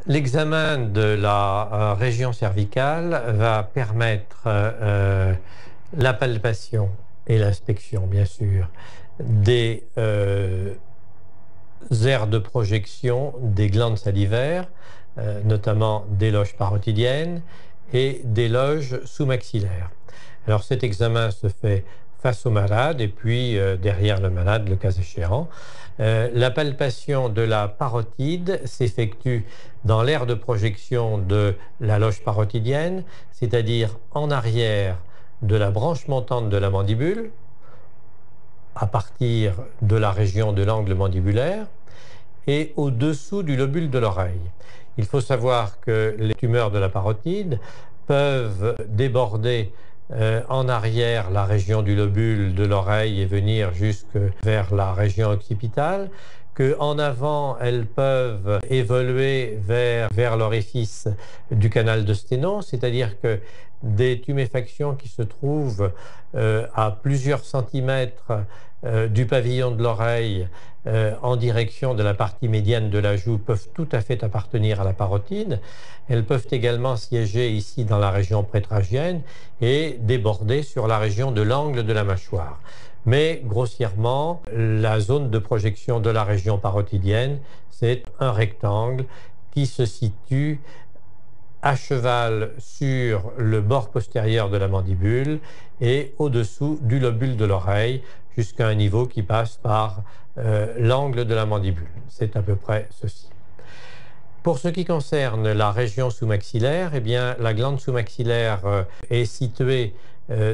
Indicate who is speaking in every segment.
Speaker 1: L'examen de la région cervicale va permettre la palpation et l'inspection, bien sûr, des aires de projection des glandes salivaires, notamment des loges parotidiennes et des loges sous-maxillaires. Alors cet examen se fait face au malade et puis derrière le malade, le cas échéant. La palpation de la parotide s'effectue dans l'aire de projection de la loge parotidienne, c'est-à-dire en arrière de la branche montante de la mandibule, à partir de la région de l'angle mandibulaire, et au-dessous du lobule de l'oreille. Il faut savoir que les tumeurs de la parotide peuvent déborder en arrière la région du lobule de l'oreille et venir jusque vers la région occipitale, qu'en avant, elles peuvent évoluer vers l'orifice du canal de Sténon, c'est-à-dire que des tuméfactions qui se trouvent à plusieurs centimètres du pavillon de l'oreille en direction de la partie médiane de la joue peuvent tout à fait appartenir à la parotide. Elles peuvent également siéger ici dans la région prétragienne et déborder sur la région de l'angle de la mâchoire. Mais grossièrement, la zone de projection de la région parotidienne, c'est un rectangle qui se situe à cheval sur le bord postérieur de la mandibule et au-dessous du lobule de l'oreille jusqu'à un niveau qui passe par l'angle de la mandibule. C'est à peu près ceci. Pour ce qui concerne la région sous-maxillaire, eh bien, la glande sous-maxillaire est située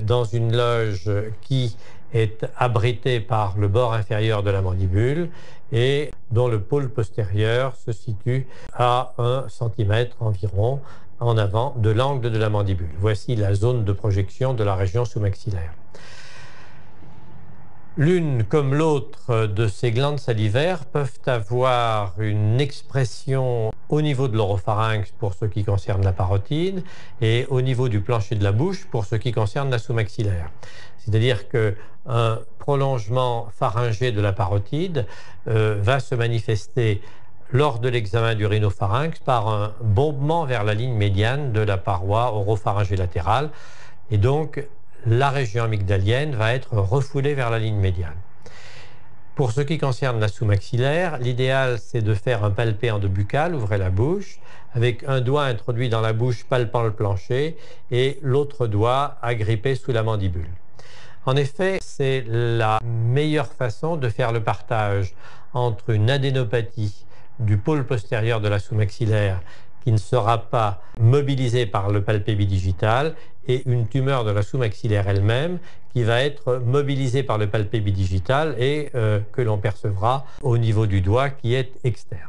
Speaker 1: dans une loge qui est abritée par le bord inférieur de la mandibule et dont le pôle postérieur se situe à 1 cm environ en avant de l'angle de la mandibule. Voici la zone de projection de la région sous-maxillaire. L'une comme l'autre de ces glandes salivaires peuvent avoir une expression au niveau de l'oropharynx pour ce qui concerne la parotide et au niveau du plancher de la bouche pour ce qui concerne la sous-maxillaire. C'est-à-dire qu'un prolongement pharyngé de la parotide va se manifester lors de l'examen du rhinopharynx par un bombement vers la ligne médiane de la paroi oropharyngée latérale et donc la région amygdalienne va être refoulée vers la ligne médiane. Pour ce qui concerne la sous-maxillaire, l'idéal c'est de faire un palpé endobuccal, ouvrez la bouche, avec un doigt introduit dans la bouche palpant le plancher et l'autre doigt agrippé sous la mandibule. En effet, c'est la meilleure façon de faire le partage entre une adénopathie du pôle postérieur de la sous-maxillaire qui ne sera pas mobilisée par le palpé bidigital et une tumeur de la sous-maxillaire elle-même qui va être mobilisée par le palpé bidigital et que l'on percevra au niveau du doigt qui est externe.